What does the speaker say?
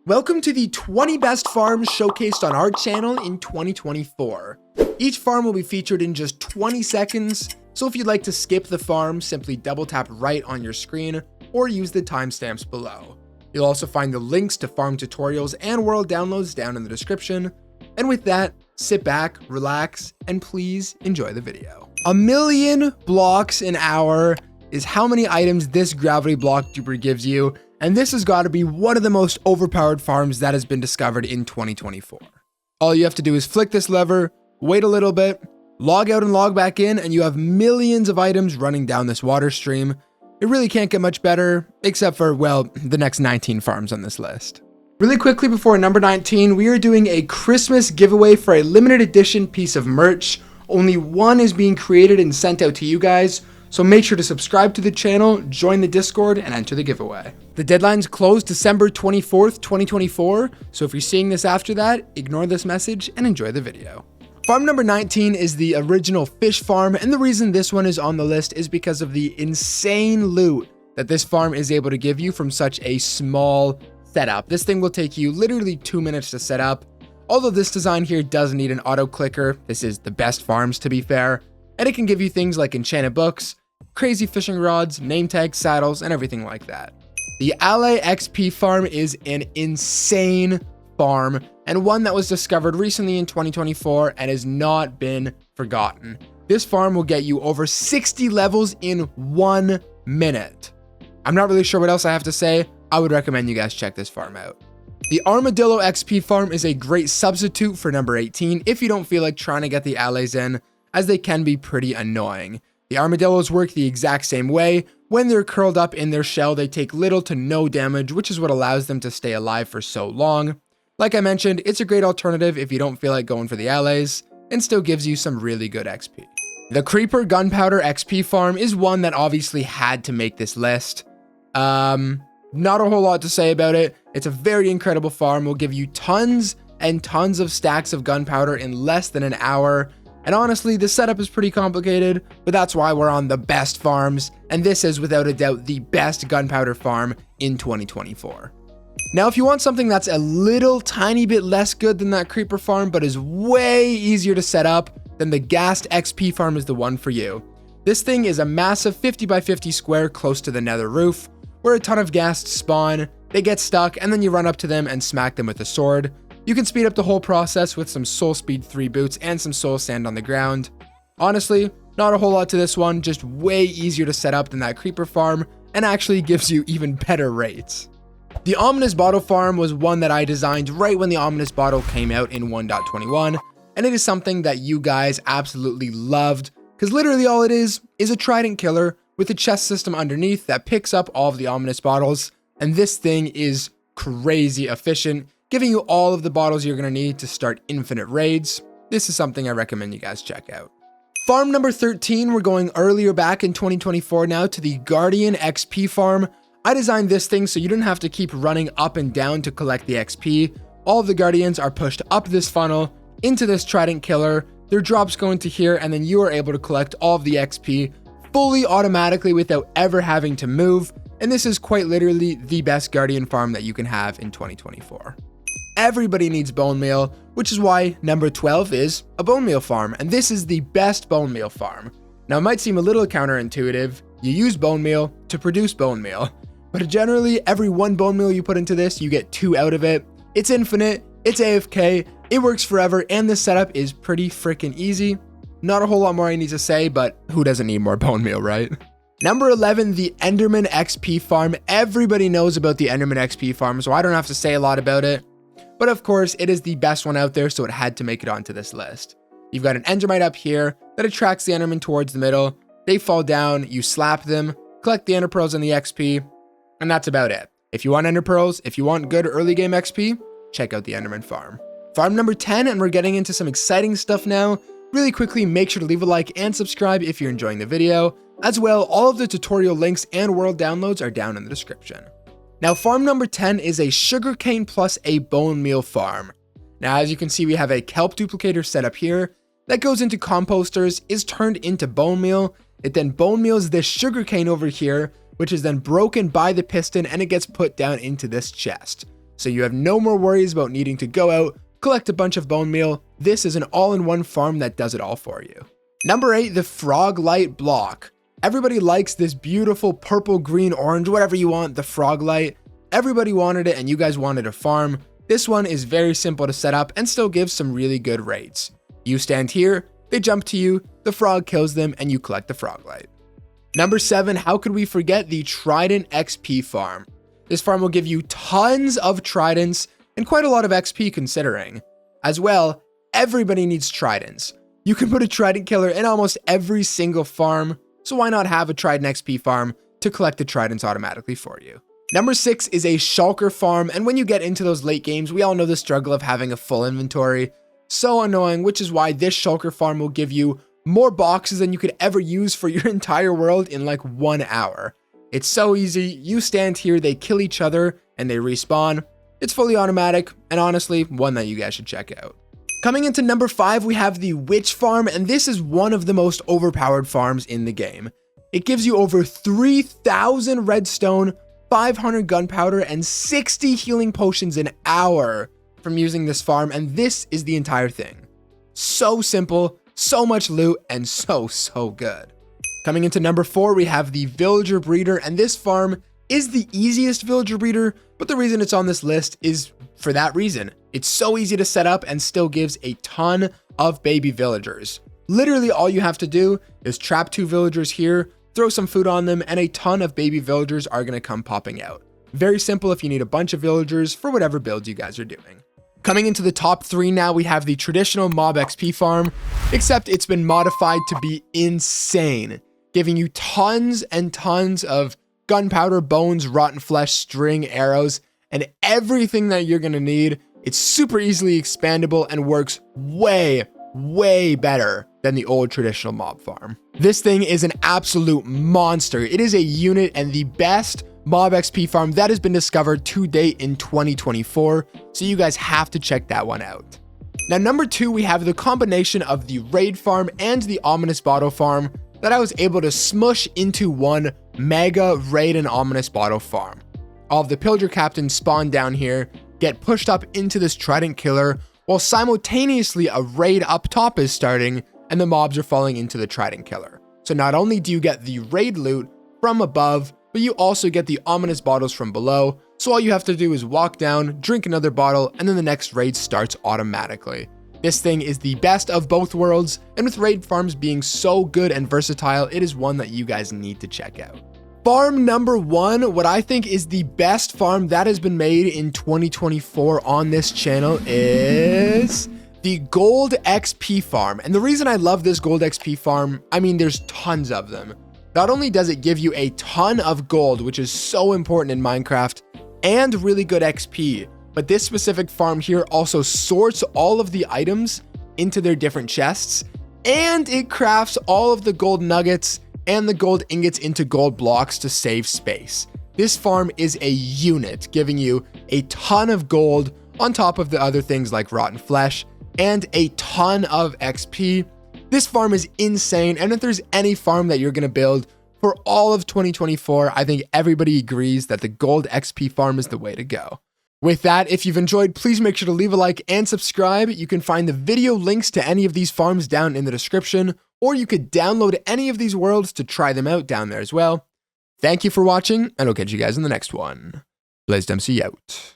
Welcome to the 20 best farms showcased on our channel in 2024. Each farm will be featured in just 20 seconds, so if you'd like to skip the farm, simply double tap right on your screen or use the timestamps below. You'll also find the links to farm tutorials and world downloads down in the description. And with that, sit back, relax, and please enjoy the video. 1,000,000 blocks an hour is how many items this gravity block duper gives you. And this has got to be one of the most overpowered farms that has been discovered in 2024. All you have to do is flick this lever, wait a little bit, log out and log back in, and you have millions of items running down this water stream. It really can't get much better, except for, well, the next 19 farms on this list. Really quickly before number 19, we are doing a Christmas giveaway for a limited edition piece of merch. Only one is being created and sent out to you guys. So make sure to subscribe to the channel, join the Discord, and enter the giveaway. The deadline's closed December 24th, 2024, so if you're seeing this after that, ignore this message and enjoy the video. Farm number 19 is the original fish farm, and the reason this one is on the list is because of the insane loot that this farm is able to give you from such a small setup. This thing will take you literally 2 minutes to set up. Although this design here does need an auto clicker, this is the best farms to be fair, and it can give you things like enchanted books, crazy fishing rods, name tags, saddles, and everything like that. The Allay XP Farm is an insane farm and one that was discovered recently in 2024 and has not been forgotten. This farm will get you over 60 levels in 1 minute. I'm not really sure what else I have to say. I would recommend you guys check this farm out. The Armadillo XP Farm is a great substitute for number 18 if you don't feel like trying to get the allays in, as they can be pretty annoying. The armadillos work the exact same way. When they're curled up in their shell, they take little to no damage, which is what allows them to stay alive for so long. Like I mentioned, it's a great alternative if you don't feel like going for the allays, and still gives you some really good XP. The Creeper Gunpowder XP Farm is one that obviously had to make this list. Not a whole lot to say about it. It's a very incredible farm. Will give you tons and tons of stacks of gunpowder in less than an hour. And honestly, the setup is pretty complicated, but that's why we're on the best farms, and this is without a doubt the best gunpowder farm in 2024. Now, if you want something that's a little tiny bit less good than that creeper farm, but is way easier to set up, then the Ghast XP Farm is the one for you. This thing is a massive 50 by 50 square close to the nether roof, where a ton of ghasts spawn, they get stuck, and then you run up to them and smack them with a sword. You can speed up the whole process with some Soul Speed 3 boots and some soul sand on the ground. Honestly, not a whole lot to this one, just way easier to set up than that creeper farm, and actually gives you even better rates. The Ominous Bottle Farm was one that I designed right when the Ominous Bottle came out in 1.21, and it is something that you guys absolutely loved, because literally all it is a Trident killer with a chest system underneath that picks up all of the Ominous Bottles, and this thing is crazy efficient, giving you all of the bottles you're going to need to start infinite raids. This is something I recommend you guys check out. Farm number 13, we're going earlier back in 2024 now to the Guardian XP Farm. I designed this thing so you don't have to keep running up and down to collect the XP. All of the Guardians are pushed up this funnel into this Trident killer. Their drops go into here, and then you are able to collect all of the XP fully automatically without ever having to move. And this is quite literally the best Guardian farm that you can have in 2024. Everybody needs bone meal, which is why number 12 is a bone meal farm, and this is the best bone meal farm. Now, it might seem a little counterintuitive. You use bone meal to produce bone meal, but generally every 1 bone meal you put into this, you get 2 out of it. It's infinite, it's AFK, it works forever, and the setup is pretty freaking easy. Not a whole lot more I need to say, but who doesn't need more bone meal, right? Number 11, the Enderman XP Farm. Everybody knows about the Enderman XP Farm, so I don't have to say a lot about it. But of course, it is the best one out there, so it had to make it onto this list. You've got an Endermite up here that attracts the Enderman towards the middle. They fall down, you slap them, collect the Ender Pearls and the XP, and that's about it. If you want Ender Pearls, if you want good early game XP, check out the Enderman Farm. Farm number 10, and we're getting into some exciting stuff now. Really quickly, make sure to leave a like and subscribe if you're enjoying the video. As well, all of the tutorial links and world downloads are down in the description. Now, farm number 10 is a sugarcane plus a bone meal farm. Now, as you can see, we have a kelp duplicator set up here that goes into composters, is turned into bone meal. It then bone meals this sugarcane over here, which is then broken by the piston, and it gets put down into this chest. so you have no more worries about needing to go out, collect a bunch of bone meal. This is an all-in-one farm that does it all for you. Number 8, the Froglight block. Everybody likes this beautiful purple, green, orange, whatever you want, the Froglight. Everybody wanted it and you guys wanted a farm. This one is very simple to set up and still gives some really good rates. You stand here, they jump to you, the frog kills them, and you collect the Froglight. Number 7, how could we forget the Trident XP Farm? This farm will give you tons of tridents and quite a lot of XP considering. As well, everybody needs tridents. You can put a trident killer in almost every single farm, so why not have a Trident XP farm to collect the tridents automatically for you? Number 6 is a Shulker Farm, and when you get into those late games, we all know the struggle of having a full inventory. So annoying, which is why this Shulker Farm will give you more boxes than you could ever use for your entire world in like 1 hour. It's so easy, you stand here, they kill each other, and they respawn. It's fully automatic, and honestly, one that you guys should check out. Coming into number 5, we have the Witch Farm, and this is one of the most overpowered farms in the game. It gives you over 3,000 redstone, 500 gunpowder, and 60 healing potions an hour from using this farm, and this is the entire thing. So simple, so much loot, and so good. Coming into number 4, we have the Villager Breeder, and this farm is the easiest villager breeder, but the reason it's on this list is for that reason. It's so easy to set up and still gives a ton of baby villagers. Literally all you have to do is trap 2 villagers here, throw some food on them, and a ton of baby villagers are going to come popping out. Very simple if you need a bunch of villagers for whatever build you guys are doing. Coming into the top 3 now, we have the traditional Mob XP farm, except it's been modified to be insane, giving you tons and tons of gunpowder, bones, rotten flesh, string, arrows, and everything that you're going to need. It's super easily expandable and works way better than the old traditional mob farm. This thing is an absolute monster. It is a unit and the best Mob XP farm that has been discovered to date in 2024, so you guys have to check that one out. Now, number 2, we have the combination of the raid farm and the ominous bottle farm that I was able to smush into one mega raid and ominous bottle farm. All of the pillager captains spawn down here, get pushed up into this trident killer, while simultaneously a raid up top is starting and the mobs are falling into the trident killer. So not only do you get the raid loot from above, but you also get the ominous bottles from below. So all you have to do is walk down, drink another bottle, and then the next raid starts automatically. This thing is the best of both worlds, and with raid farms being so good and versatile, it is one that you guys need to check out. Farm number 1, what I think is the best farm that has been made in 2024 on this channel is the Gold XP Farm. And the reason I love this Gold XP Farm, I mean, there's tons of them. Not only does it give you a ton of gold, which is so important in Minecraft, and really good XP, but this specific farm here also sorts all of the items into their different chests, and it crafts all of the gold nuggets and the gold ingots into gold blocks to save space. This farm is a unit, giving you a ton of gold on top of the other things like rotten flesh and a ton of XP. This farm is insane, and if there's any farm that you're going to build for all of 2024, I think everybody agrees that the Gold XP Farm is the way to go. With that, if you've enjoyed, please make sure to leave a like and subscribe. You can find the video links to any of these farms down in the description, or you could download any of these worlds to try them out down there as well. Thank you for watching, and I'll catch you guys in the next one. BlazedMC out.